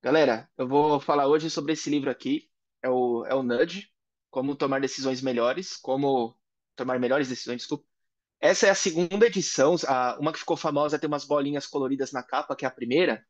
Galera, eu vou falar hoje sobre esse livro aqui, é o Nudge, Como Tomar Decisões Melhores, Como Tomar Melhores Decisões, desculpa. Essa é a segunda edição, uma que ficou famosa tem umas bolinhas coloridas na capa, que é a primeira.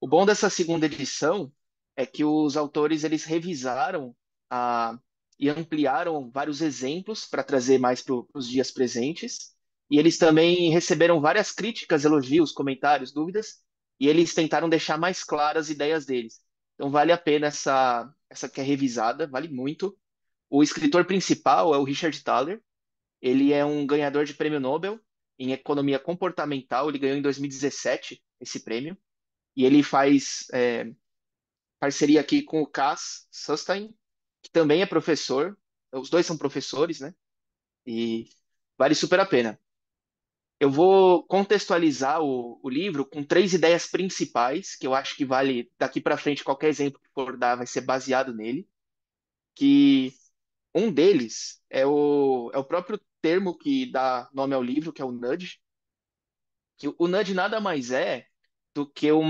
O bom dessa segunda edição é que os autores eles revisaram a, e ampliaram vários exemplos para trazer mais para os dias presentes. E eles também receberam várias críticas, elogios, comentários, dúvidas, e eles tentaram deixar mais claras as ideias deles. Então vale a pena essa que é revisada, vale muito. O escritor principal é o Richard Thaler. Ele é um ganhador de prêmio Nobel em economia comportamental. Ele ganhou em 2017 esse prêmio. E ele faz parceria aqui com o Cass Sunstein, que também é professor. Os dois são professores, né? E vale super a pena. Eu vou contextualizar o livro com três ideias principais, que eu acho que vale daqui para frente, qualquer exemplo que for dar vai ser baseado nele. Que um deles é o próprio termo que dá nome ao livro, que é o nudge. Que o nudge nada mais é do que um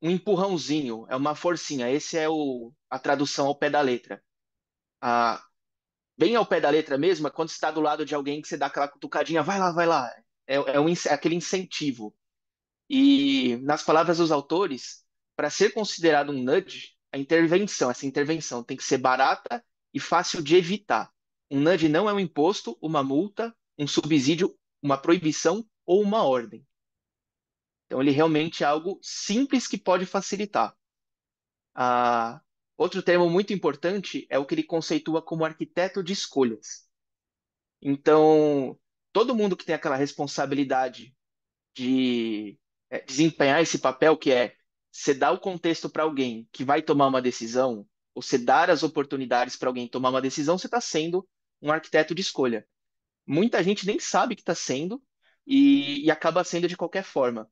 empurrãozinho, é uma forcinha. Esse é a tradução ao pé da letra. A, bem ao pé da letra mesmo, é quando você está do lado de alguém que você dá aquela cutucadinha, vai lá, vai lá. É aquele incentivo. E nas palavras dos autores, para ser considerado um nudge, essa intervenção tem que ser barata e fácil de evitar. Um nudge não é um imposto, uma multa, um subsídio, uma proibição ou uma ordem. Então, ele realmente é algo simples que pode facilitar. Ah, outro termo muito importante é o que ele conceitua como arquiteto de escolhas. Então, todo mundo que tem aquela responsabilidade de desempenhar esse papel, que é você dar o contexto para alguém que vai tomar uma decisão, ou você dar as oportunidades para alguém tomar uma decisão, você está sendo um arquiteto de escolha. Muita gente nem sabe que está sendo e acaba sendo de qualquer forma.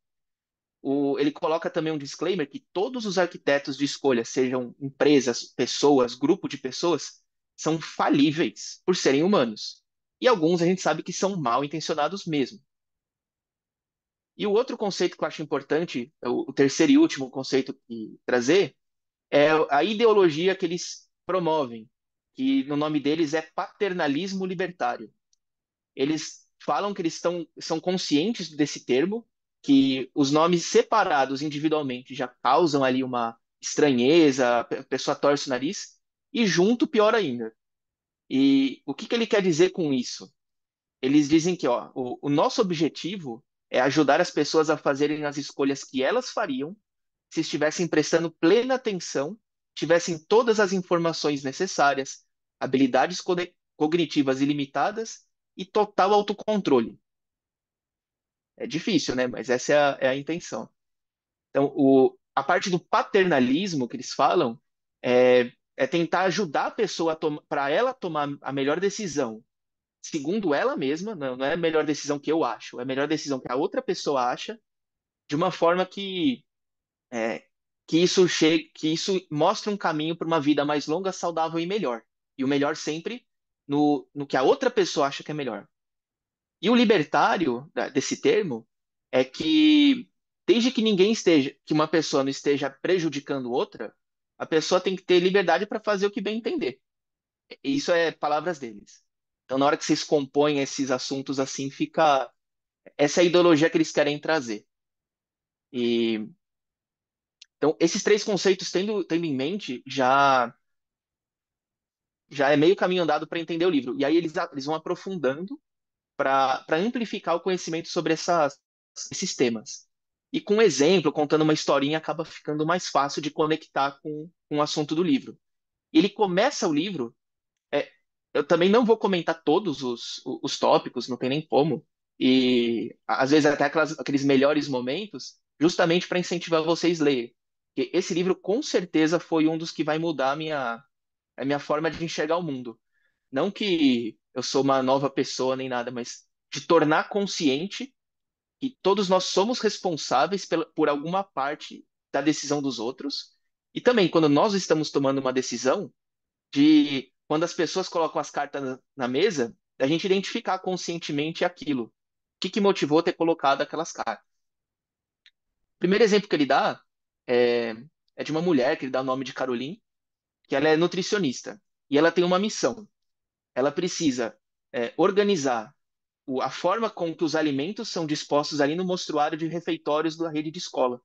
Ele coloca também um disclaimer que todos os arquitetos de escolha, sejam empresas, pessoas, grupo de pessoas, são falíveis por serem humanos. E alguns a gente sabe que são mal intencionados mesmo. E o outro conceito que eu acho importante, o terceiro e último conceito que trazer, é a ideologia que eles promovem, que no nome deles é paternalismo libertário. Eles falam que são conscientes desse termo, que os nomes separados individualmente já causam ali uma estranheza, a pessoa torce o nariz, e junto pior ainda. E o que que ele quer dizer com isso? Eles dizem que ó, o nosso objetivo é ajudar as pessoas a fazerem as escolhas que elas fariam se estivessem prestando plena atenção, tivessem todas as informações necessárias, habilidades cognitivas ilimitadas e total autocontrole. É difícil, né? Mas essa é a intenção. Então, a parte do paternalismo que eles falam é tentar ajudar a pessoa para ela tomar a melhor decisão, segundo ela mesma, não é a melhor decisão que eu acho, é a melhor decisão que a outra pessoa acha, de uma forma é, que isso mostre um caminho para uma vida mais longa, saudável e melhor. E o melhor sempre no que a outra pessoa acha que é melhor. E o libertário desse termo é que desde que ninguém esteja, que uma pessoa não esteja prejudicando outra, a pessoa tem que ter liberdade para fazer o que bem entender. E isso é palavras deles. Então, na hora que vocês compõem esses assuntos assim, fica essa é a ideologia que eles querem trazer. E então, esses três conceitos tendo em mente, já é meio caminho andado para entender o livro. E aí eles vão aprofundando para amplificar o conhecimento sobre esses temas. E com um exemplo, contando uma historinha, acaba ficando mais fácil de conectar com o assunto do livro. E ele começa o livro. é, eu também não vou comentar todos os tópicos, não tem nem como. E às vezes até aqueles melhores momentos, justamente para incentivar vocês a lerem. Porque esse livro, com certeza, foi um dos que vai mudar a minha forma de enxergar o mundo. Não que eu sou uma nova pessoa nem nada, mas de tornar consciente que todos nós somos responsáveis por alguma parte da decisão dos outros. E também, quando nós estamos tomando uma decisão, de quando as pessoas colocam as cartas na mesa, a gente identificar conscientemente aquilo. O que motivou ter colocado aquelas cartas? O primeiro exemplo que ele dá é é de uma mulher, que ele dá o nome de Caroline, que ela é nutricionista. E ela tem uma missão. Ela precisa organizar a forma com que os alimentos são dispostos ali no mostruário de refeitórios da rede de escola.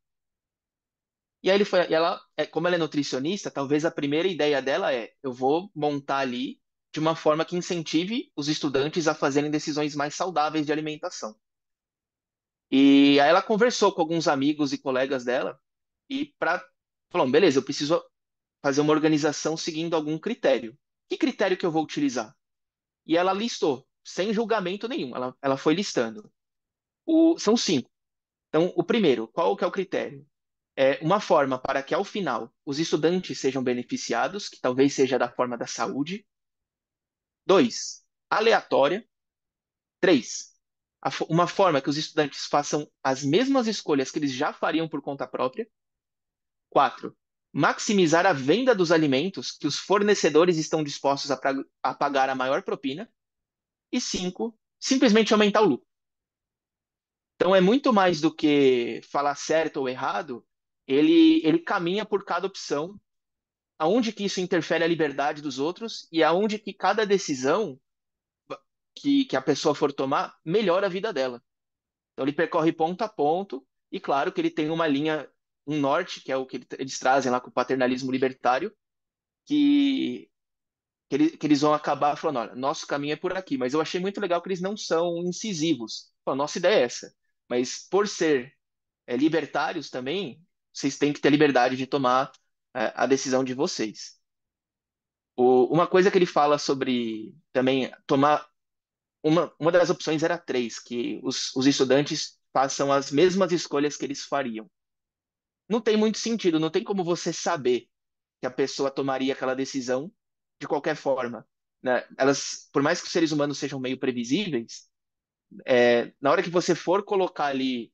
E aí como ela é nutricionista, talvez a primeira ideia dela é: eu vou montar ali de uma forma que incentive os estudantes a fazerem decisões mais saudáveis de alimentação. E aí ela conversou com alguns amigos e colegas dela e falou: beleza, eu preciso fazer uma organização seguindo algum critério. Que critério que eu vou utilizar? E ela listou, sem julgamento nenhum. Ela foi listando. São cinco. Então, o primeiro, qual que é o critério? É uma forma para que, ao final, os estudantes sejam beneficiados, que talvez seja da forma da saúde. Dois, aleatória. Três, uma forma que os estudantes façam as mesmas escolhas que eles já fariam por conta própria. Quatro, maximizar a venda dos alimentos que os fornecedores estão dispostos a pagar a maior propina. E cinco, simplesmente aumentar o lucro. Então é muito mais do que falar certo ou errado, ele caminha por cada opção, aonde que isso interfere a liberdade dos outros e aonde que cada decisão que a pessoa for tomar melhora a vida dela. Então ele percorre ponto a ponto e claro que ele tem uma linha, um norte, que é o que eles trazem lá com o paternalismo libertário, que, que eles vão acabar falando: olha, nosso caminho é por aqui, mas eu achei muito legal que eles não são incisivos. Pô, nossa ideia é essa. Mas por ser libertários também, vocês têm que ter liberdade de tomar a decisão de vocês. Uma coisa que ele fala sobre também tomar. Uma das opções era três, que os estudantes façam as mesmas escolhas que eles fariam. Não tem muito sentido, não tem como você saber que a pessoa tomaria aquela decisão de qualquer forma, né? Elas, por mais que os seres humanos sejam meio previsíveis, na hora que você for colocar ali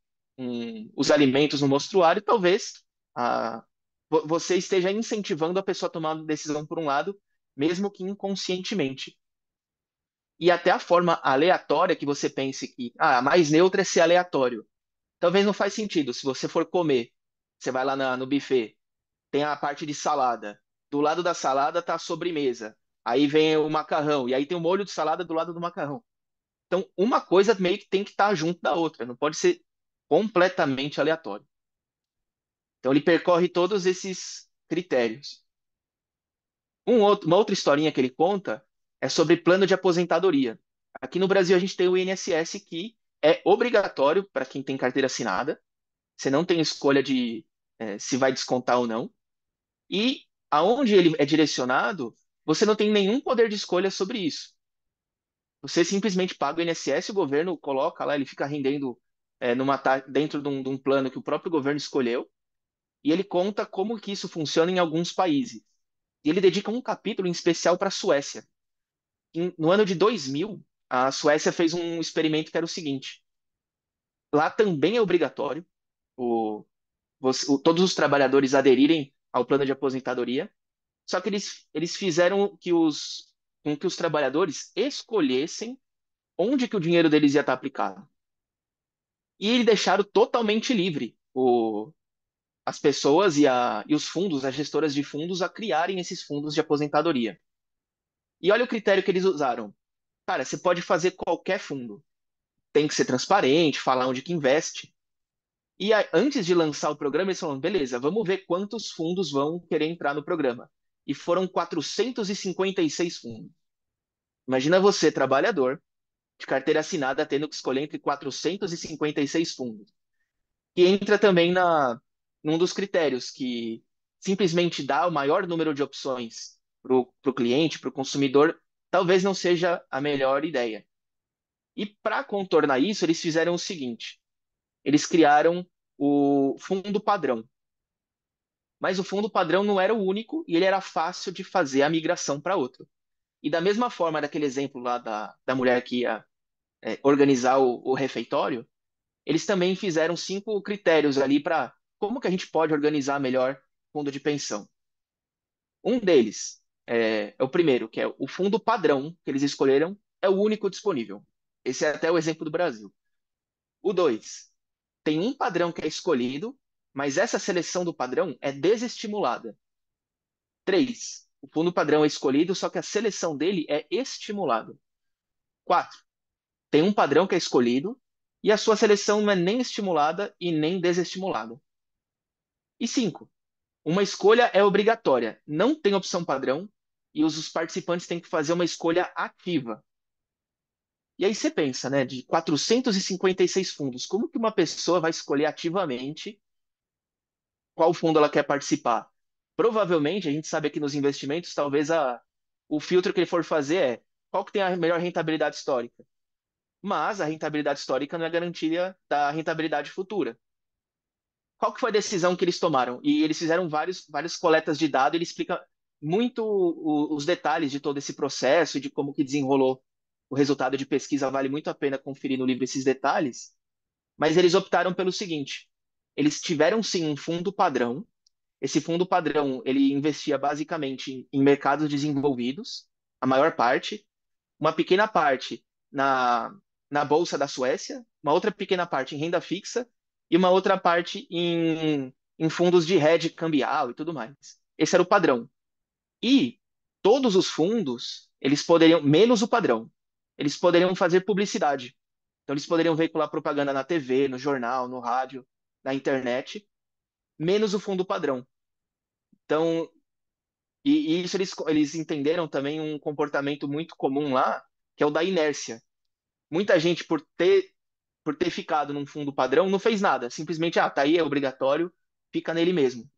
os alimentos no mostruário, talvez ah, você esteja incentivando a pessoa a tomar uma decisão por um lado, mesmo que inconscientemente. E até a forma aleatória que você pense que a mais neutra é ser aleatório. Talvez não faz sentido. Se você for comer, você vai lá no buffet, tem a parte de salada. Do lado da salada tá a sobremesa. Aí vem o macarrão. E aí tem o molho de salada do lado do macarrão. Então, uma coisa meio que tem que estar junto da outra, não pode ser completamente aleatório. Então, ele percorre todos esses critérios. Uma outra historinha que ele conta é sobre plano de aposentadoria. Aqui no Brasil, a gente tem o INSS, que é obrigatório para quem tem carteira assinada. Você não tem escolha de se vai descontar ou não. E aonde ele é direcionado, você não tem nenhum poder de escolha sobre isso. Você simplesmente paga o INSS, o governo coloca lá, ele fica rendendo dentro de um plano que o próprio governo escolheu, e ele conta como que isso funciona em alguns países. E ele dedica um capítulo em especial para a Suécia. No ano de 2000, a Suécia fez um experimento que era o seguinte: lá também é obrigatório todos os trabalhadores aderirem ao plano de aposentadoria, só que eles fizeram com que os trabalhadores escolhessem onde que o dinheiro deles ia estar aplicado. E eles deixaram totalmente livre as pessoas e os fundos, as gestoras de fundos, a criarem esses fundos de aposentadoria. E olha o critério que eles usaram. Cara, você pode fazer qualquer fundo. Tem que ser transparente, falar onde que investe. E antes de lançar o programa, eles falaram: beleza, vamos ver quantos fundos vão querer entrar no programa. E foram 456 fundos. Imagina você, trabalhador, de carteira assinada, tendo que escolher entre 456 fundos. E entra também num dos critérios que simplesmente dá o maior número de opções para o cliente, para o consumidor, talvez não seja a melhor ideia. E para contornar isso, eles fizeram o seguinte: eles criaram o fundo padrão. Mas o fundo padrão não era o único e ele era fácil de fazer a migração para outro. E da mesma forma daquele exemplo lá da mulher que ia organizar o refeitório, eles também fizeram cinco critérios ali para como que a gente pode organizar melhor fundo de pensão. Um deles é o primeiro, que é o fundo padrão que eles escolheram, é o único disponível. Esse é até o exemplo do Brasil. O dois, tem um padrão que é escolhido, mas essa seleção do padrão é desestimulada. 3, o fundo padrão é escolhido, só que a seleção dele é estimulada. 4, tem um padrão que é escolhido e a sua seleção não é nem estimulada e nem desestimulada. E 5, uma escolha é obrigatória, não tem opção padrão e os participantes têm que fazer uma escolha ativa. E aí você pensa, né, de 456 fundos, como que uma pessoa vai escolher ativamente qual fundo ela quer participar? Provavelmente, a gente sabe aqui nos investimentos, talvez o filtro que ele for fazer é qual que tem a melhor rentabilidade histórica. Mas a rentabilidade histórica não é garantia da rentabilidade futura. Qual que foi a decisão que eles tomaram? E eles fizeram várias coletas de dados, ele explica muito os detalhes de todo esse processo e de como que desenrolou o resultado de pesquisa, vale muito a pena conferir no livro esses detalhes, mas eles optaram pelo seguinte, eles tiveram sim um fundo padrão, esse fundo padrão, ele investia basicamente em mercados desenvolvidos, a maior parte, uma pequena parte na, na Bolsa da Suécia, uma outra pequena parte em renda fixa e uma outra parte em fundos de hedge cambial e tudo mais. Esse era o padrão. E todos os fundos, eles poderiam, menos o padrão, eles poderiam fazer publicidade. Então, eles poderiam veicular propaganda na TV, no jornal, no rádio, na internet, menos o fundo padrão. Então, e isso eles entenderam também um comportamento muito comum lá, que é o da inércia. Muita gente, por ter ficado num fundo padrão, não fez nada. Simplesmente, tá aí, é obrigatório, fica nele mesmo.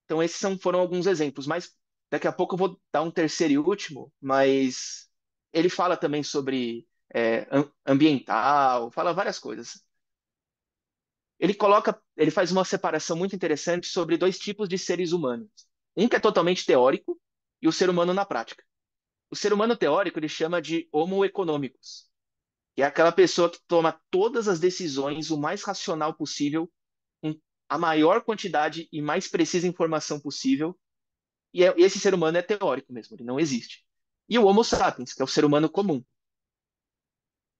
Então, foram alguns exemplos. Mas daqui a pouco eu vou dar um terceiro e último, mas ele fala também sobre ambiental, fala várias coisas. Ele faz uma separação muito interessante sobre dois tipos de seres humanos. Um que é totalmente teórico e o ser humano na prática. O ser humano teórico ele chama de Homo economicus, que é aquela pessoa que toma todas as decisões o mais racional possível, com a maior quantidade e mais precisa informação possível. E esse ser humano é teórico mesmo, ele não existe. E o Homo sapiens, que é o ser humano comum.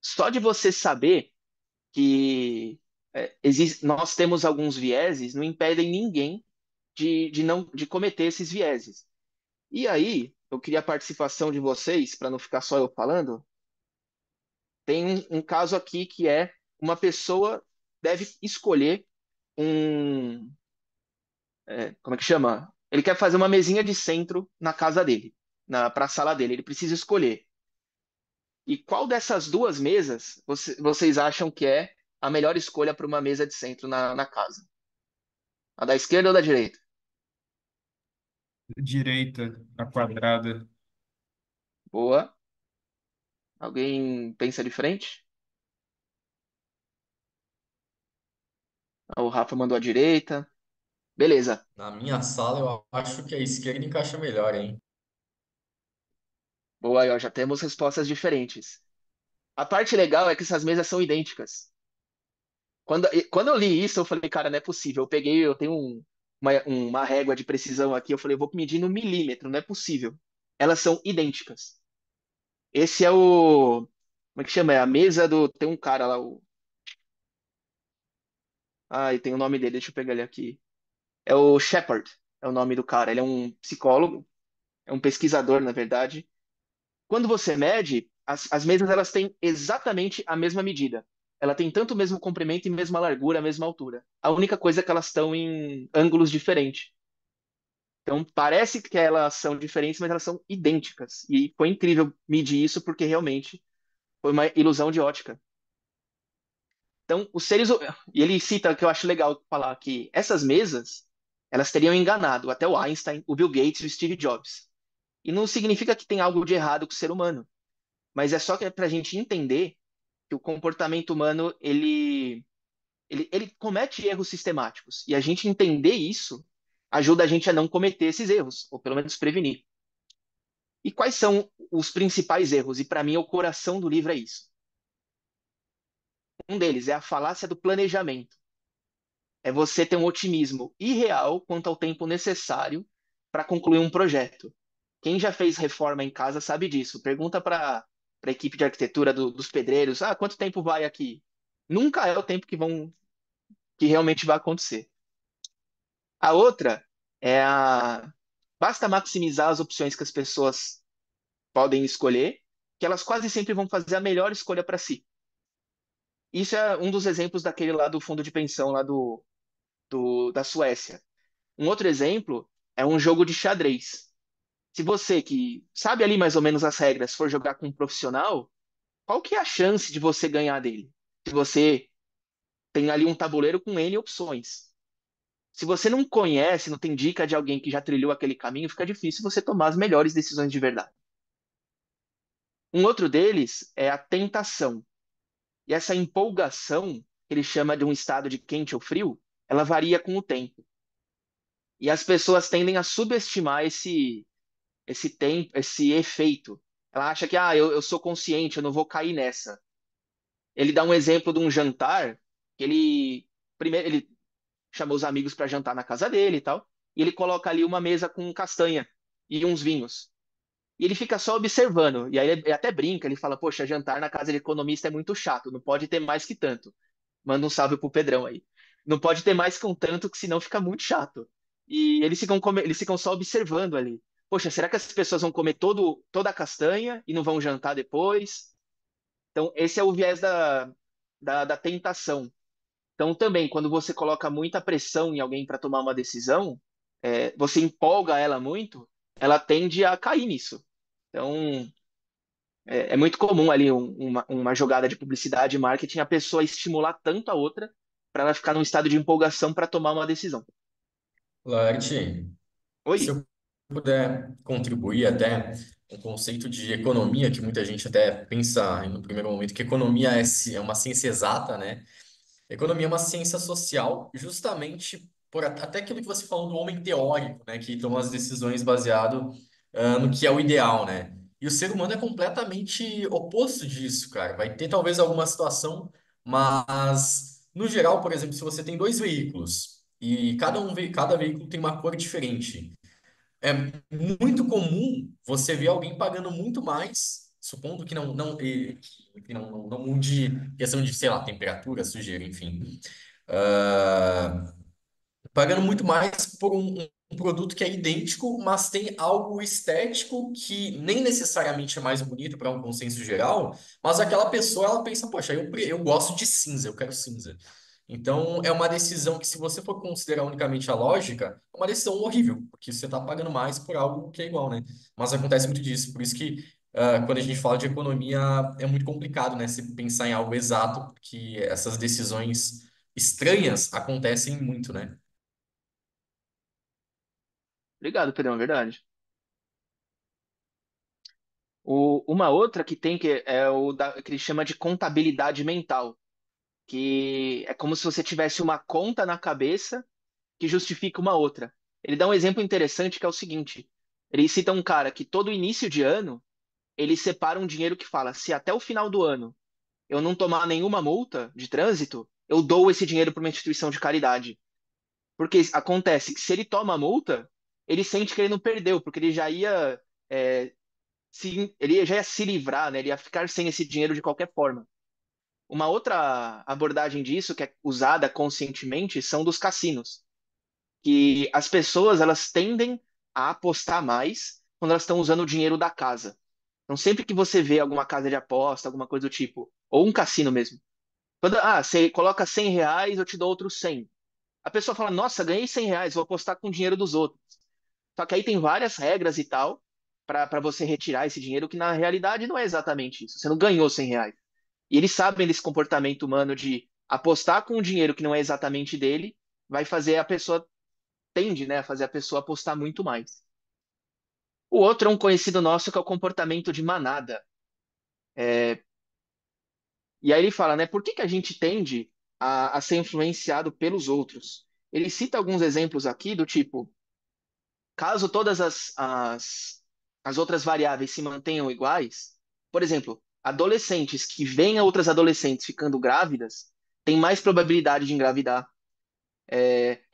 Só de você saber que nós temos alguns vieses, não impedem ninguém de cometer esses vieses. E aí, eu queria a participação de vocês, para não ficar só eu falando. Tem um caso aqui que é uma pessoa deve escolher um. Como é que chama? Ele quer fazer uma mesinha de centro na casa dele, para a sala dele. Ele precisa escolher. E qual dessas duas mesas vocês acham que é a melhor escolha para uma mesa de centro na casa? A da esquerda ou da direita? Direita, a quadrada. Boa. Alguém pensa diferente? O Rafa mandou a direita. Beleza. Na minha sala, eu acho que a esquerda encaixa melhor, hein? Boa, aí, ó, já temos respostas diferentes. A parte legal é que essas mesas são idênticas. Quando eu li isso, eu falei, cara, não é possível. Eu tenho uma régua de precisão aqui, eu falei, eu vou medir no milímetro, não é possível. Elas são idênticas. Esse é o. Como é que chama? É a mesa do. Tem um cara lá, e tem o nome dele, deixa eu pegar ele aqui. É o Shepard, é o nome do cara. Ele é um psicólogo, é um pesquisador, na verdade. Quando você mede, as mesas elas têm exatamente a mesma medida. Ela tem tanto o mesmo comprimento e mesma largura, a mesma altura. A única coisa é que elas estão em ângulos diferentes. Então parece que elas são diferentes, mas elas são idênticas. E foi incrível medir isso porque realmente foi uma ilusão de ótica. Então, e ele cita que eu acho legal falar que essas mesas, elas teriam enganado até o Einstein, o Bill Gates e o Steve Jobs. E não significa que tem algo de errado com o ser humano, mas é só que é para a gente entender que o comportamento humano ele comete erros sistemáticos e a gente entender isso ajuda a gente a não cometer esses erros, ou pelo menos prevenir. E quais são os principais erros? E para mim o coração do livro é isso. Um deles é a falácia do planejamento. É você ter um otimismo irreal quanto ao tempo necessário para concluir um projeto. Quem já fez reforma em casa sabe disso. Pergunta para a equipe de arquitetura dos pedreiros: quanto tempo vai aqui? Nunca é o tempo que vão que realmente vai acontecer. A outra é a basta maximizar as opções que as pessoas podem escolher, que elas quase sempre vão fazer a melhor escolha para si. Isso é um dos exemplos daquele lá do fundo de pensão lá da Suécia. Um outro exemplo é um jogo de xadrez. Se você que sabe ali mais ou menos as regras for jogar com um profissional, qual que é a chance de você ganhar dele? Se você tem ali um tabuleiro com N opções. Se você não conhece, não tem dica de alguém que já trilhou aquele caminho, fica difícil você tomar as melhores decisões de verdade. Um outro deles é a tentação. E essa empolgação, que ele chama de um estado de quente ou frio, ela varia com o tempo. E as pessoas tendem a subestimar esse tempo, esse efeito. Ela acha que, eu sou consciente, eu não vou cair nessa. Ele dá um exemplo de um jantar, que primeiro, ele chamou os amigos para jantar na casa dele e tal, e ele coloca ali uma mesa com castanha e uns vinhos. E ele fica só observando. E aí ele até brinca, ele fala, poxa, jantar na casa de economista é muito chato, não pode ter mais que tanto. Manda um salve pro Pedrão aí. Não pode ter mais que um tanto, que senão fica muito chato. E eles ficam só observando ali. Poxa, será que as pessoas vão comer toda a castanha e não vão jantar depois? Então, esse é o viés da tentação. Então, também, quando você coloca muita pressão em alguém para tomar uma decisão, você empolga ela muito, ela tende a cair nisso. Então, é muito comum ali uma jogada de publicidade e marketing a pessoa estimular tanto a outra para ela ficar num estado de empolgação para tomar uma decisão. Larte, se Oi, eu puder contribuir até um conceito de economia que muita gente até pensa no primeiro momento que economia é uma ciência exata, né? Economia é uma ciência social, justamente por até aquilo que você falou do homem teórico, né, que toma as decisões baseado no que é o ideal, né? E o ser humano é completamente oposto disso, cara. Vai ter talvez alguma situação, mas no geral, por exemplo, se você tem dois veículos e cada veículo tem uma cor diferente, é muito comum você ver alguém pagando muito mais, supondo que não mude questão de, sei lá, temperatura, sujeira, enfim. Ah, pagando muito mais por um produto que é idêntico, mas tem algo estético que nem necessariamente é mais bonito para um consenso geral, mas aquela pessoa ela pensa, poxa, eu gosto de cinza, eu quero cinza. Então é uma decisão que, se você for considerar unicamente a lógica, é uma decisão horrível, porque você está pagando mais por algo que é igual, né? Mas acontece muito disso, por isso que quando a gente fala de economia é muito complicado, né? Se pensar em algo exato, porque essas decisões estranhas acontecem muito, né? obrigado, Pedrão, é verdade. Uma outra que tem que é que ele chama de contabilidade mental, que é como se você tivesse uma conta na cabeça que justifica uma outra. Ele dá um exemplo interessante que é o seguinte: ele cita um cara que todo início de ano ele separa um dinheiro que fala: se até o final do ano eu não tomar nenhuma multa de trânsito, eu dou esse dinheiro para uma instituição de caridade. Porque acontece que, se ele toma a multa, ele sente que ele não perdeu, porque ele já ia, ele já ia se livrar, né? Ele ia ficar sem esse dinheiro de qualquer forma. Uma outra abordagem disso, que é usada conscientemente, são dos cassinos, que as pessoas elas tendem a apostar mais quando elas estão usando o dinheiro da casa. Então, sempre que você vê alguma casa de aposta, alguma coisa do tipo, ou um cassino mesmo, você coloca R$ 100, eu te dou outros 100. A pessoa fala, nossa, ganhei R$ 100, vou apostar com o dinheiro dos outros. Só que aí tem várias regras e tal para você retirar esse dinheiro, que na realidade não é exatamente isso. Você não ganhou R$ 100. E eles sabem desse comportamento humano de apostar com um dinheiro que não é exatamente dele, vai fazer a pessoa, tende, né, a fazer a pessoa apostar muito mais. O outro é um conhecido nosso que é o comportamento de manada. E aí ele fala, né, por que que a gente tende a ser influenciado pelos outros? Ele cita alguns exemplos aqui do tipo, caso todas as outras variáveis se mantenham iguais, por exemplo, adolescentes que veem outras adolescentes ficando grávidas têm mais probabilidade de engravidar.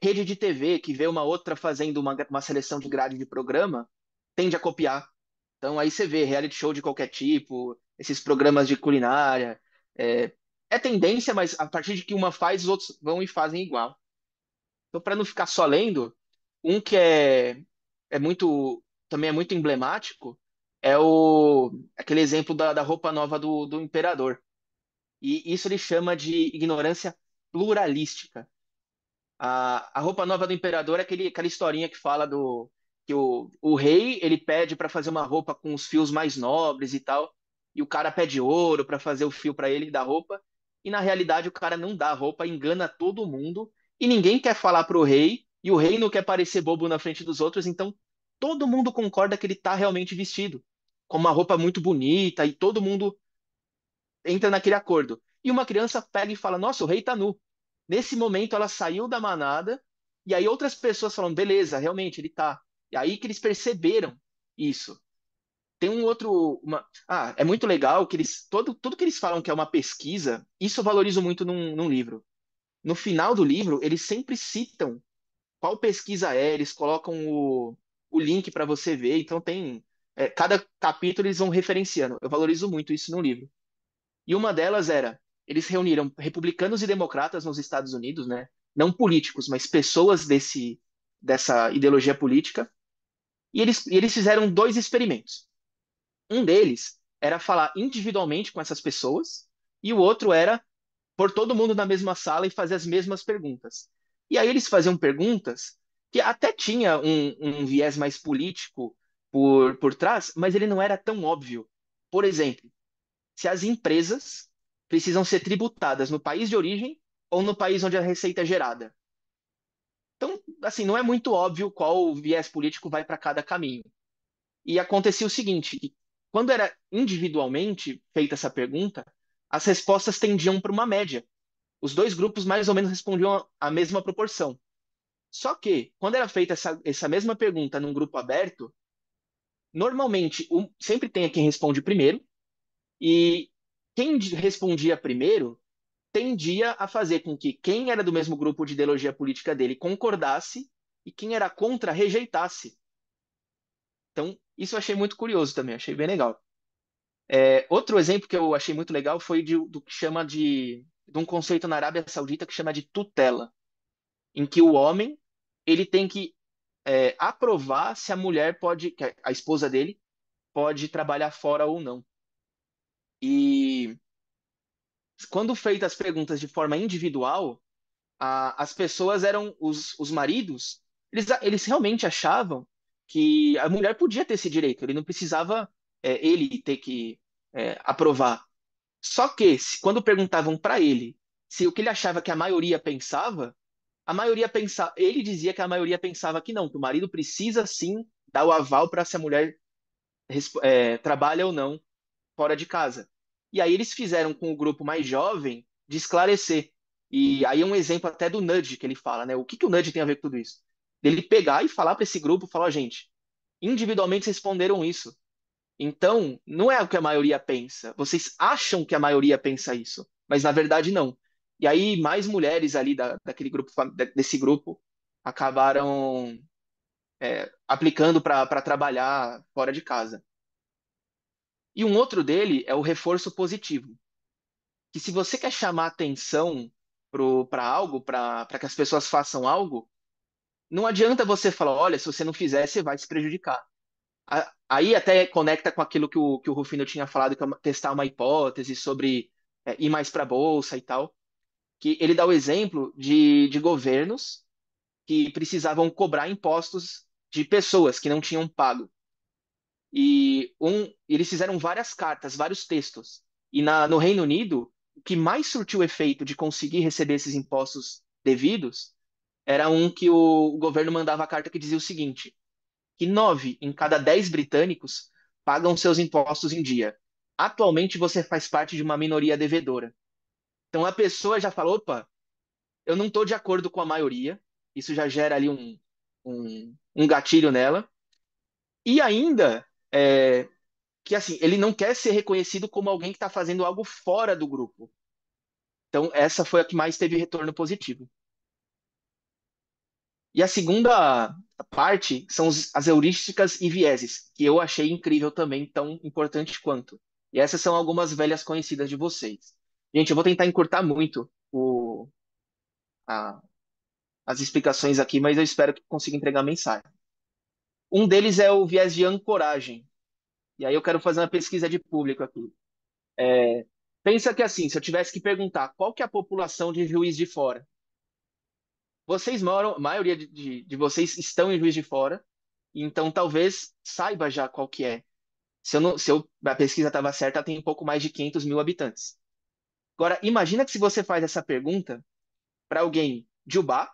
Rede de TV que vê uma outra fazendo uma seleção de grade de programa tende a copiar. Então aí você vê reality show de qualquer tipo, esses programas de culinária, é tendência, mas a partir de que uma faz, os outros vão e fazem igual. Então, para não ficar só lendo, um que é muito, também é muito emblemático, é aquele exemplo da roupa nova do imperador. E isso ele chama de ignorância pluralística. A roupa nova do imperador é aquela historinha que fala do que o rei ele pede para fazer uma roupa com os fios mais nobres e tal, e o cara pede ouro para fazer o fio para ele da roupa, e na realidade o cara não dá a roupa, engana todo mundo, e ninguém quer falar pro rei, e o rei não quer parecer bobo na frente dos outros, então todo mundo concorda que ele tá realmente vestido com uma roupa muito bonita, e todo mundo entra naquele acordo. E uma criança pega e fala: Nossa, o rei tá nu. Nesse momento, ela saiu da manada, e aí outras pessoas falam: Beleza, realmente, ele tá. E aí que eles perceberam isso. Tem um outro. É muito legal que tudo que eles falam que é uma pesquisa, isso eu valorizo muito num livro. No final do livro, eles sempre citam qual pesquisa é, eles colocam o link para você ver. Então, cada capítulo eles vão referenciando. Eu valorizo muito isso no livro. E uma delas era, eles reuniram republicanos e democratas nos Estados Unidos, né? Não políticos, mas pessoas dessa ideologia política. E eles fizeram dois experimentos. Um deles era falar individualmente com essas pessoas, e o outro era pôr todo mundo na mesma sala e fazer as mesmas perguntas. E aí eles faziam perguntas que até tinha um viés mais político por trás, mas ele não era tão óbvio. Por exemplo, se as empresas precisam ser tributadas no país de origem ou no país onde a receita é gerada. Então, assim, não é muito óbvio qual viés político vai para cada caminho. E acontecia o seguinte, que quando era individualmente feita essa pergunta, as respostas tendiam para uma média. Os dois grupos mais ou menos respondiam a mesma proporção. Só que, quando era feita essa mesma pergunta num grupo aberto, normalmente sempre tem quem responde primeiro, e quem respondia primeiro tendia a fazer com que quem era do mesmo grupo de ideologia política dele concordasse e quem era contra rejeitasse. Então, isso eu achei muito curioso também, achei bem legal. Outro exemplo que eu achei muito legal foi do que chama de um conceito na Arábia Saudita que chama de tutela, em que o homem ele tem que aprovar se a mulher pode, que a esposa dele pode trabalhar fora ou não. E quando feitas as perguntas de forma individual, as pessoas eram os maridos, eles realmente achavam que a mulher podia ter esse direito, ele não precisava ele ter que aprovar. Só que quando perguntavam para ele se o que ele achava que a maioria pensava, ele dizia que a maioria pensava que não, que o marido precisa sim dar o aval para se a mulher trabalha ou não fora de casa. E aí eles fizeram com o grupo mais jovem de esclarecer. E aí é um exemplo até do nudge que ele fala, né? O que o nudge tem a ver com tudo isso? Dele pegar e falar para esse grupo, falar, ó, gente, individualmente vocês responderam isso. Então, não é o que a maioria pensa. Vocês acham que a maioria pensa isso, mas na verdade não. E aí mais mulheres ali daquele grupo, desse grupo, acabaram aplicando para trabalhar fora de casa. E um outro dele é o reforço positivo, que se você quer chamar atenção para algo, para que as pessoas façam algo, não adianta você falar, olha, se você não fizer, você vai se prejudicar. Aí até conecta com aquilo que o Rufino tinha falado, que é testar uma hipótese sobre ir mais para a bolsa e tal, que ele dá o exemplo de governos que precisavam cobrar impostos de pessoas que não tinham pago. Eles fizeram várias cartas, vários textos. E no Reino Unido, o que mais surtiu efeito de conseguir receber esses impostos devidos era um que o governo mandava a carta que dizia o seguinte: que 9 em cada 10 britânicos pagam seus impostos em dia. Atualmente você faz parte de uma minoria devedora. Então a pessoa já falou: opa, eu não estou de acordo com a maioria. Isso já gera ali um gatilho nela. E ainda que assim, ele não quer ser reconhecido como alguém que está fazendo algo fora do grupo. Então, essa foi a que mais teve retorno positivo. E a segunda parte são as heurísticas e vieses, que eu achei incrível também, tão importante quanto. E essas são algumas velhas conhecidas de vocês. Gente, eu vou tentar encurtar muito a- as explicações aqui, mas eu espero que consiga entregar a mensagem. Um deles é o viés de ancoragem. E aí eu quero fazer uma pesquisa de público aqui. Pensa que assim, se eu tivesse que perguntar qual que é a população de Juiz de Fora, vocês moram, a maioria de vocês estão em Juiz de Fora, então talvez saiba já qual que é. Se eu não, se eu, a pesquisa estava certa, ela tem um pouco mais de 500 mil habitantes. Agora, imagina que se você faz essa pergunta para alguém de Ubá,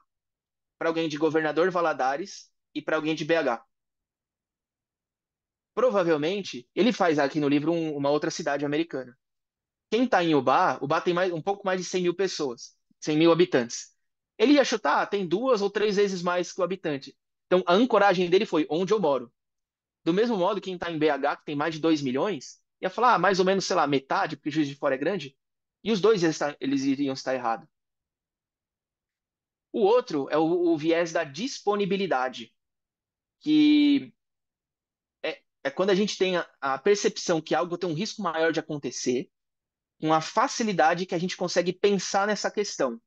para alguém de Governador Valadares e para alguém de BH. Provavelmente, ele faz aqui no livro uma outra cidade americana. Quem está em Ubá, Ubá tem um pouco mais de 100 mil pessoas, 100 mil habitantes. Ele ia chutar, tem duas ou três vezes mais que o habitante. Então, a ancoragem dele foi onde eu moro. Do mesmo modo, quem está em BH, que tem mais de 2 milhões, ia falar, mais ou menos, sei lá, metade, porque Juiz de Fora é grande, e os dois eles iriam estar errados. O outro é o viés da disponibilidade, que é quando a gente tem a percepção que algo tem um risco maior de acontecer, com a facilidade que a gente consegue pensar nessa questão.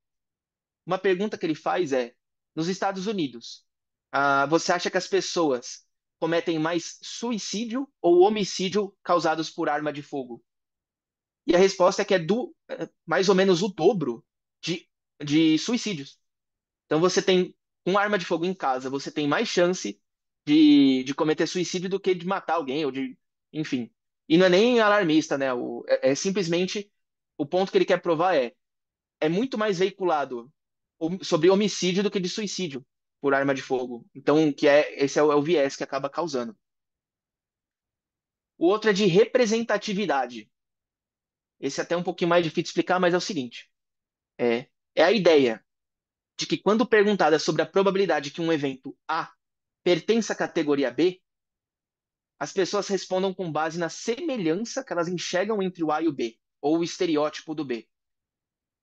Uma pergunta que ele faz é: nos Estados Unidos, você acha que as pessoas cometem mais suicídio ou homicídio causados por arma de fogo? E a resposta é que mais ou menos o dobro de, de suicídios. Então você tem, com arma de fogo em casa, você tem mais chance de cometer suicídio do que de matar alguém, ou de, enfim. E não é nem alarmista, né? É simplesmente o ponto que ele quer provar é muito mais veiculado sobre homicídio do que de suicídio por arma de fogo. Então, esse é o viés que acaba causando. O outro é de representatividade. Esse é até um pouquinho mais difícil de explicar, mas é o seguinte: é, é a ideia de que quando perguntada sobre a probabilidade que um evento A pertence à categoria B, as pessoas respondam com base na semelhança que elas enxergam entre o A e o B, ou o estereótipo do B.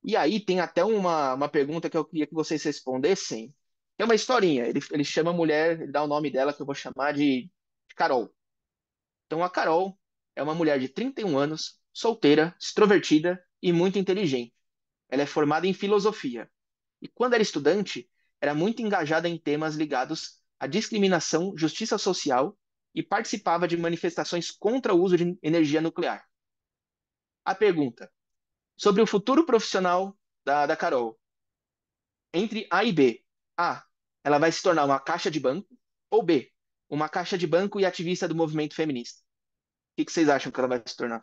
E aí tem até uma pergunta que eu queria que vocês respondessem. É uma historinha. Ele chama a mulher, ele dá o nome dela, que eu vou chamar de Carol. Então a Carol é uma mulher de 31 anos, solteira, extrovertida e muito inteligente. Ela é formada em filosofia. E quando era estudante, era muito engajada em temas ligados à discriminação, justiça social e participava de manifestações contra o uso de energia nuclear. A pergunta: sobre o futuro profissional da Carol, entre A e B. A, ela vai se tornar uma caixa de banco, ou B, uma caixa de banco e ativista do movimento feminista. O que vocês acham que ela vai se tornar?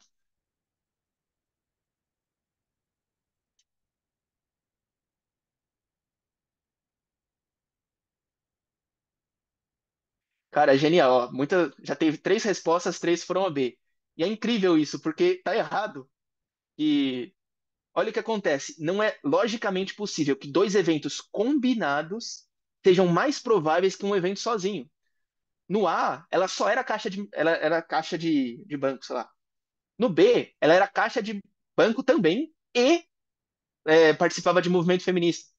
Cara, é genial. Ó. Já teve três respostas, três foram a B. E é incrível isso, porque tá errado. E olha o que acontece. Não é logicamente possível que dois eventos combinados sejam mais prováveis que um evento sozinho. No A, ela só era ela era caixa de banco, sei lá. No B, ela era caixa de banco também e participava de movimento feminista.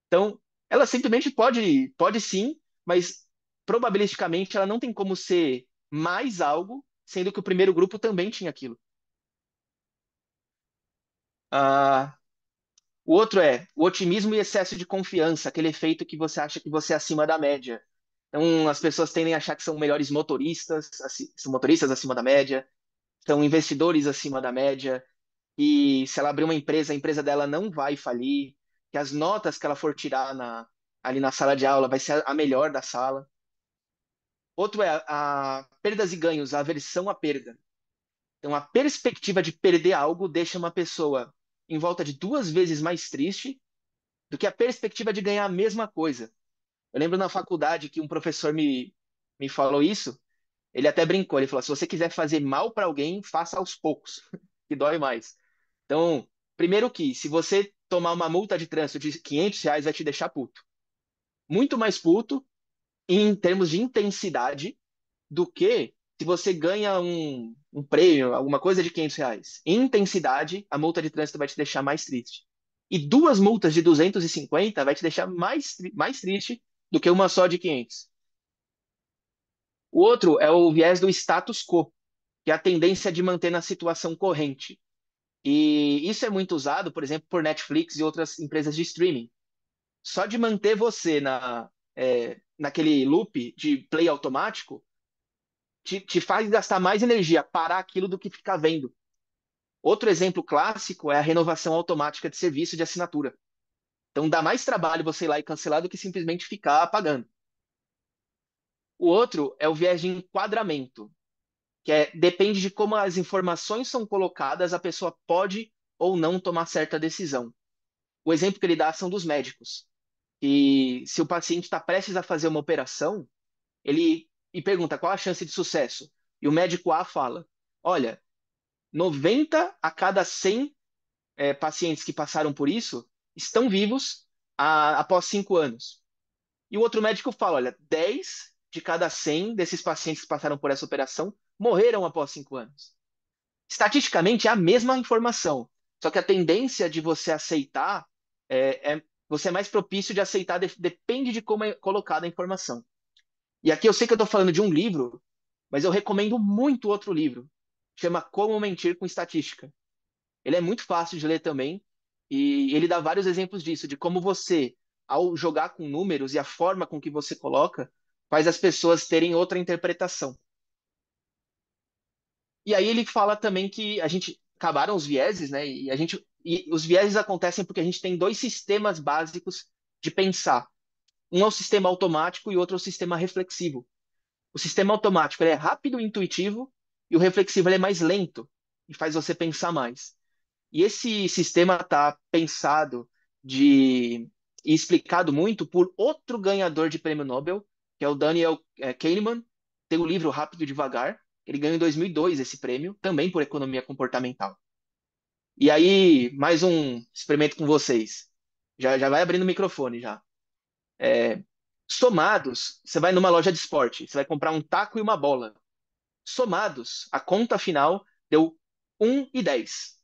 Então, ela simplesmente pode sim, mas probabilisticamente ela não tem como ser mais algo, sendo que o primeiro grupo também tinha aquilo. Ah, o outro é o otimismo e excesso de confiança, aquele efeito que você acha que você é acima da média. Então, as pessoas tendem a achar que são melhores motoristas, são motoristas acima da média, são investidores acima da média, e se ela abrir uma empresa, a empresa dela não vai falir, que as notas que ela for tirar ali na sala de aula vai ser a melhor da sala. Outro é a perdas e ganhos, a aversão à perda. Então, a perspectiva de perder algo deixa uma pessoa em volta de duas vezes mais triste do que a perspectiva de ganhar a mesma coisa. Eu lembro na faculdade que um professor me falou isso, ele até brincou, ele falou, se você quiser fazer mal para alguém, faça aos poucos, que dói mais. Então, primeiro que, se você tomar uma multa de trânsito de R$ 500, vai te deixar puto. Muito mais puto em termos de intensidade do que se você ganha um prêmio, alguma coisa de R$ 500. Em intensidade, a multa de trânsito vai te deixar mais triste. E duas multas de 250 vai te deixar mais triste do que uma só de 500. O outro é o viés do status quo, que é a tendência de manter na situação corrente. E isso é muito usado, por exemplo, por Netflix e outras empresas de streaming. Só de manter você naquele loop de play automático, te faz gastar mais energia parar aquilo do que ficar vendo. Outro exemplo clássico é a renovação automática de serviço de assinatura. Então dá mais trabalho você ir lá e cancelar do que simplesmente ficar pagando. O outro é o viés de enquadramento, depende de como as informações são colocadas, a pessoa pode ou não tomar certa decisão. O exemplo que ele dá são dos médicos. E se o paciente está prestes a fazer uma operação, ele e pergunta qual a chance de sucesso. E o médico A fala: olha, 90 a cada 100 pacientes que passaram por isso estão vivos após 5 anos. E o outro médico fala: olha, 10 de cada 100 desses pacientes que passaram por essa operação morreram após 5 anos. Estatisticamente é a mesma informação, só que a tendência de você aceitar você é mais propício de aceitar, depende de como é colocada a informação. E aqui eu sei que eu estou falando de um livro, mas eu recomendo muito outro livro. Chama Como Mentir com Estatística. Ele é muito fácil de ler também, e ele dá vários exemplos disso, de como você, ao jogar com números e a forma com que você coloca, faz as pessoas terem outra interpretação. E aí ele fala também que a gente acabaram os vieses, né? E os vieses acontecem porque a gente tem dois sistemas básicos de pensar. Um é o sistema automático e o outro é o sistema reflexivo. O sistema automático ele é rápido e intuitivo e o reflexivo ele é mais lento e faz você pensar mais. E esse sistema está pensado e explicado muito por outro ganhador de prêmio Nobel, que é o Daniel Kahneman. Tem o livro Rápido e Devagar. Ele ganhou em 2002 esse prêmio, também por economia comportamental. E aí, mais um experimento com vocês. Já vai abrindo o microfone já. Somados, você vai numa loja de esporte, você vai comprar um taco e uma bola. Somados, a conta final deu 1,10.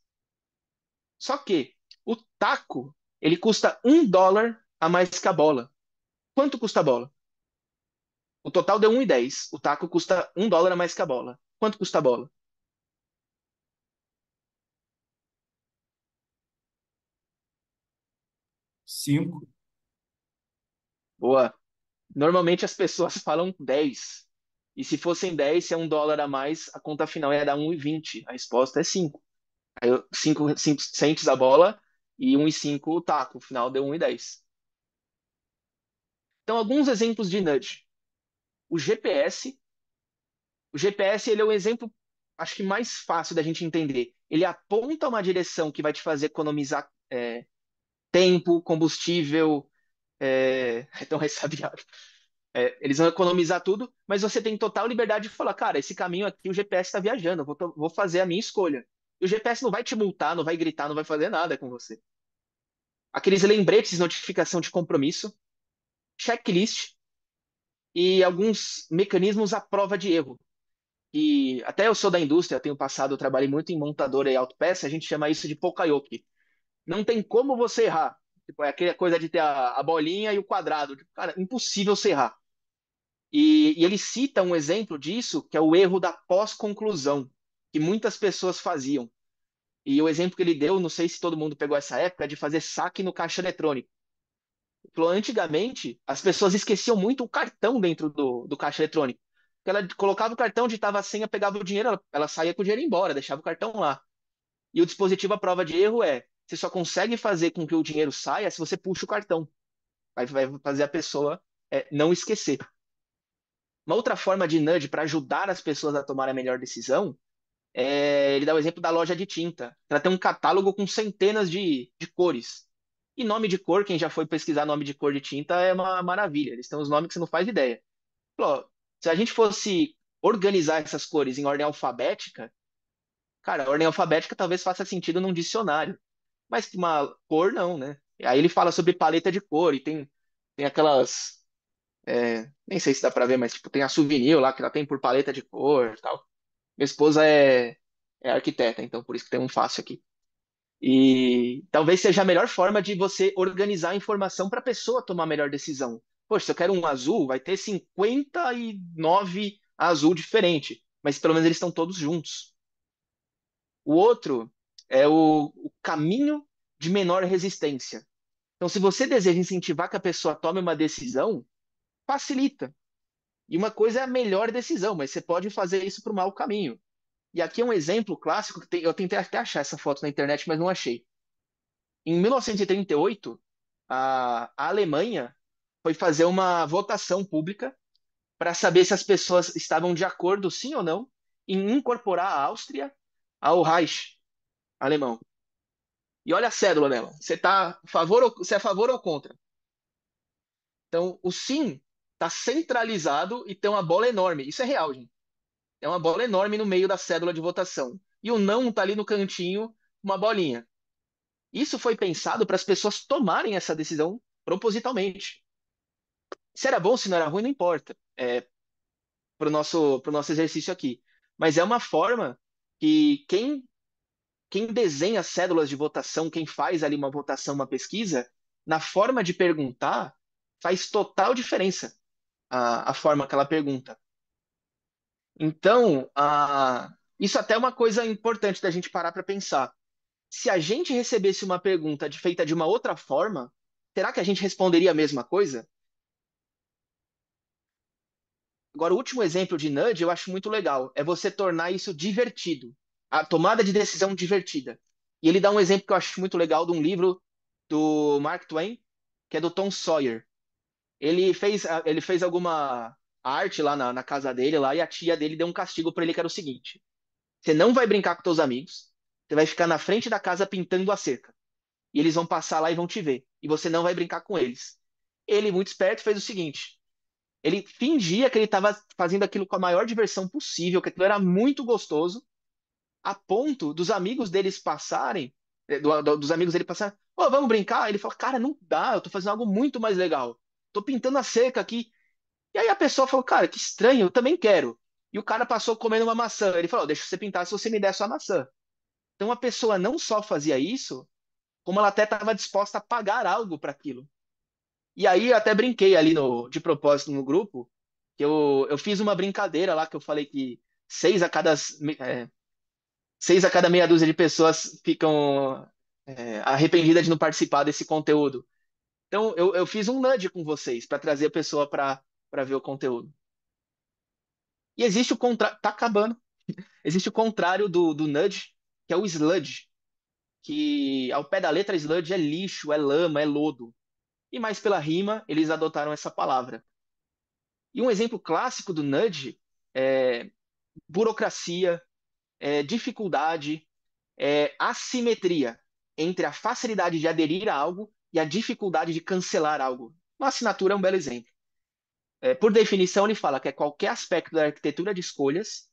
Só que o taco, ele custa $1 a mais que a bola. Quanto custa a bola? O total deu 1,10. O taco custa $1 a mais que a bola. Quanto custa a bola? 5. Boa. Normalmente as pessoas falam 10. E se fossem 10, se é $1 a mais, a conta final ia dar 1,20. A resposta é 5. Aí 5 centes a bola e 1,5 o taco. O final deu 1,10. Então, alguns exemplos de nudge. O GPS. O GPS ele é o exemplo, acho que mais fácil da gente entender. Ele aponta uma direção que vai te fazer economizar tempo, combustível, então ressabiado. Eles vão economizar tudo, mas você tem total liberdade de falar, cara, esse caminho aqui o GPS está viajando, vou fazer a minha escolha. E o GPS não vai te multar, não vai gritar, não vai fazer nada com você. Aqueles lembretes de notificação de compromisso, checklist e alguns mecanismos à prova de erro. E até eu sou da indústria, tenho passado, eu trabalhei muito em montadora e autopeça, a gente chama isso de Pokayoke. Não tem como você errar. Tipo, é aquela coisa de ter a bolinha e o quadrado. Tipo, cara, impossível você errar. E ele cita um exemplo disso, que é o erro da pós-conclusão, que muitas pessoas faziam. E o exemplo que ele deu, não sei se todo mundo pegou essa época, é de fazer saque no caixa eletrônico. Ele falou, antigamente, as pessoas esqueciam muito o cartão dentro do caixa eletrônico. Porque ela colocava o cartão, digitava a senha, pegava o dinheiro, ela saía com o dinheiro embora, deixava o cartão lá. E o dispositivo à prova de erro você só consegue fazer com que o dinheiro saia se você puxa o cartão. Vai fazer a pessoa não esquecer. Uma outra forma de nudge para ajudar as pessoas a tomar a melhor decisão ele dá o exemplo da loja de tinta. Ela tem um catálogo com centenas de cores. E nome de cor, quem já foi pesquisar nome de cor de tinta é uma maravilha. Eles têm uns nomes que você não faz ideia. Falou, se a gente fosse organizar essas cores em ordem alfabética, cara, a ordem alfabética talvez faça sentido num dicionário, mas uma cor não, né? E aí ele fala sobre paleta de cor e tem aquelas, nem sei se dá pra ver, mas tipo, tem a souvenir lá que ela tem por paleta de cor e tal. Minha esposa é arquiteta, então por isso que tem um fácil aqui. E talvez seja a melhor forma de você organizar a informação para a pessoa tomar a melhor decisão. Poxa, se eu quero um azul, vai ter 59 azul diferente, mas pelo menos eles estão todos juntos. O outro é o caminho de menor resistência. Então, se você deseja incentivar que a pessoa tome uma decisão, facilita. E uma coisa é a melhor decisão, mas você pode fazer isso para o mau caminho. E aqui é um exemplo clássico eu tentei até achar essa foto na internet, mas não achei. Em 1938, a Alemanha foi fazer uma votação pública para saber se as pessoas estavam de acordo, sim ou não, em incorporar a Áustria ao Reich alemão. E olha a cédula dela. Você é a favor ou contra? Então, o sim está centralizado e tem uma bola enorme. Isso é real, gente. É uma bola enorme no meio da cédula de votação. E o não está ali no cantinho, uma bolinha. Isso foi pensado para as pessoas tomarem essa decisão propositalmente. Se era bom, se não era ruim, não importa. Pro nosso exercício aqui. Mas é uma forma que quem desenha cédulas de votação, quem faz ali uma votação, uma pesquisa, na forma de perguntar, faz total diferença a forma que ela pergunta. Então, isso até é uma coisa importante da gente parar para pensar. Se a gente recebesse uma pergunta feita de uma outra forma, será que a gente responderia a mesma coisa? Agora, o último exemplo de nudge eu acho muito legal. É você tornar isso divertido. A tomada de decisão divertida. E ele dá um exemplo que eu acho muito legal de um livro do Mark Twain, que é do Tom Sawyer. Ele fez alguma arte lá na casa dele lá e a tia dele deu um castigo para ele que era o seguinte: você não vai brincar com seus amigos, você vai ficar na frente da casa pintando a cerca. E eles vão passar lá e vão te ver. E você não vai brincar com eles. Ele, muito esperto, fez o seguinte: ele fingia que ele estava fazendo aquilo com a maior diversão possível, que aquilo era muito gostoso, a ponto dos amigos deles passarem, dos amigos dele passarem, "Ô, vamos brincar?" Ele falou, cara, não dá, eu tô fazendo algo muito mais legal. Tô pintando a cerca aqui. E aí a pessoa falou, cara, que estranho, eu também quero. E o cara passou comendo uma maçã. Ele falou, deixa você pintar se você me der só a maçã. Então a pessoa não só fazia isso, como ela até estava disposta a pagar algo para aquilo. E aí eu até brinquei ali de propósito no grupo, que eu fiz uma brincadeira lá que eu falei que seis a cada, é, seis a cada meia dúzia de pessoas ficam arrependidas de não participar desse conteúdo. Então eu fiz um nudge com vocês para trazer a pessoa para ver o conteúdo. E existe o contrário, tá acabando. Existe o contrário do nudge, que é o sludge, que ao pé da letra sludge é lixo, é lama, é lodo. E mais pela rima, eles adotaram essa palavra. E um exemplo clássico do nudge é burocracia, dificuldade, assimetria entre a facilidade de aderir a algo e a dificuldade de cancelar algo. Uma assinatura é um belo exemplo. Por definição, ele fala que é qualquer aspecto da arquitetura de escolhas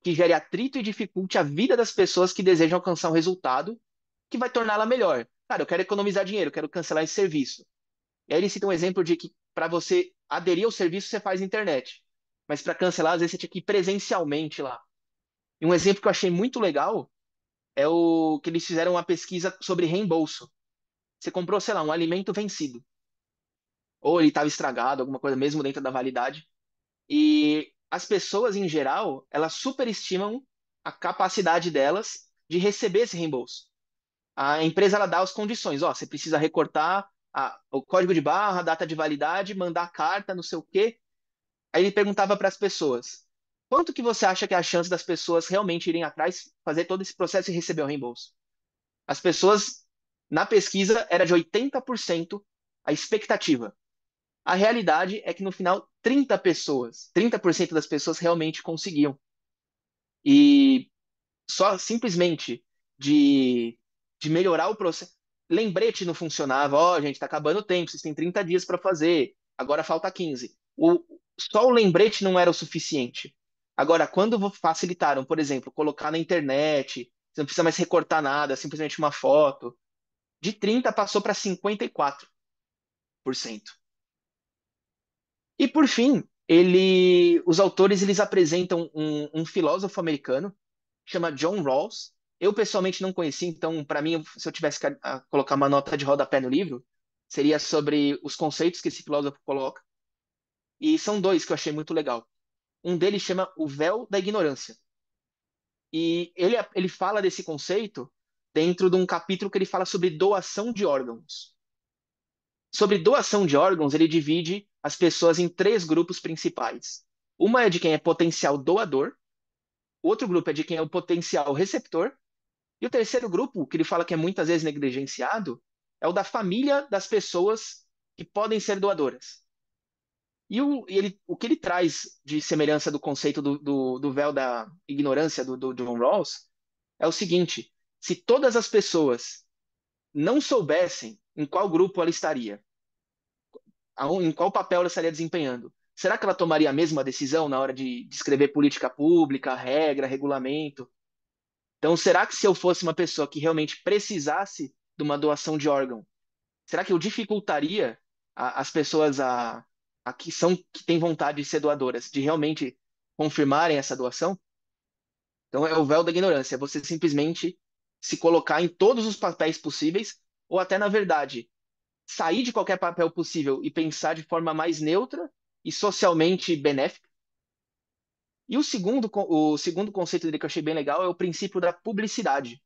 que gere atrito e dificulte a vida das pessoas que desejam alcançar um resultado que vai torná-la melhor. Cara, eu quero economizar dinheiro, eu quero cancelar esse serviço. E aí ele cita um exemplo de que para você aderir ao serviço você faz internet, mas para cancelar às vezes você tinha que ir presencialmente lá. E um exemplo que eu achei muito legal é o que eles fizeram uma pesquisa sobre reembolso. Você comprou, sei lá, um alimento vencido, ou ele estava estragado, alguma coisa mesmo dentro da validade, e as pessoas em geral, elas superestimam a capacidade delas de receber esse reembolso. A empresa ela dá as condições, ó, você precisa recortar o código de barra, a data de validade, mandar a carta, não sei o quê. Aí ele perguntava para as pessoas: quanto que você acha que é a chance das pessoas realmente irem atrás, fazer todo esse processo e receber o reembolso? As pessoas, na pesquisa, era de 80% a expectativa. A realidade é que no final, 30% das pessoas realmente conseguiam. E só simplesmente de, de melhorar o processo. Lembrete não funcionava, ó, gente, tá acabando o tempo, vocês têm 30 dias para fazer, agora falta 15. Só o lembrete não era o suficiente. Agora, quando facilitaram, por exemplo, colocar na internet, você não precisa mais recortar nada, simplesmente uma foto, de 30 passou para 54%. E por fim, os autores eles apresentam um filósofo americano chama John Rawls. Eu pessoalmente não conheci, então para mim, se eu tivesse que colocar uma nota de rodapé no livro, seria sobre os conceitos que esse filósofo coloca. E são dois que eu achei muito legal. Um deles chama O Véu da Ignorância. E ele fala desse conceito dentro de um capítulo que ele fala sobre doação de órgãos. Sobre doação de órgãos, ele divide as pessoas em três grupos principais. Uma é de quem é potencial doador, o outro grupo é de quem é o potencial receptor, e o terceiro grupo, que ele fala que é muitas vezes negligenciado, é o da família das pessoas que podem ser doadoras. O que ele traz de semelhança do conceito do véu da ignorância do John Rawls é o seguinte: se todas as pessoas não soubessem em qual grupo ela estaria, em qual papel ela estaria desempenhando, será que ela tomaria a mesma decisão na hora de escrever política pública, regra, regulamento? Então, será que se eu fosse uma pessoa que realmente precisasse de uma doação de órgão, será que eu dificultaria as pessoas que têm vontade de ser doadoras, de realmente confirmarem essa doação? Então, é o véu da ignorância, é você simplesmente se colocar em todos os papéis possíveis, ou até, na verdade, sair de qualquer papel possível e pensar de forma mais neutra e socialmente benéfica. E o segundo conceito dele que eu achei bem legal é o princípio da publicidade.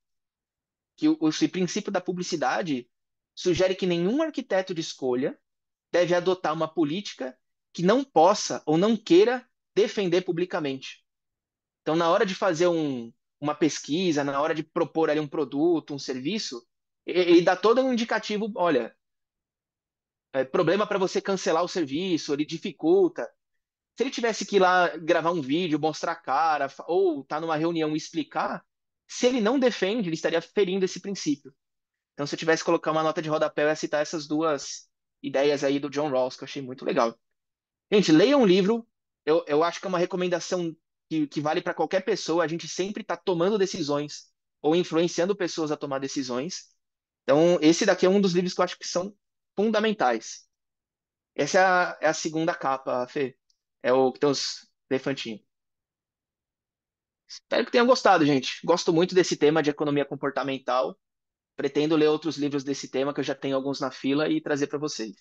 Que esse princípio da publicidade sugere que nenhum arquiteto de escolha deve adotar uma política que não possa ou não queira defender publicamente. Então, na hora de fazer uma pesquisa, na hora de propor ali um produto, um serviço, ele dá todo um indicativo, olha, problema para você cancelar o serviço, ele dificulta. Se ele tivesse que ir lá gravar um vídeo, mostrar a cara, ou estar numa reunião e explicar, se ele não defende, ele estaria ferindo esse princípio. Então, se eu tivesse que colocar uma nota de rodapé, eu ia citar essas duas ideias aí do John Rawls, que eu achei muito legal. Gente, leiam um livro. Eu acho que é uma recomendação que vale para qualquer pessoa. A gente sempre está tomando decisões ou influenciando pessoas a tomar decisões. Então, esse daqui é um dos livros que eu acho que são fundamentais. Essa é a segunda capa, Fê. É o que tem os elefantinhos. Espero que tenham gostado, gente. Gosto muito desse tema de economia comportamental. Pretendo ler outros livros desse tema, que eu já tenho alguns na fila, e trazer para vocês.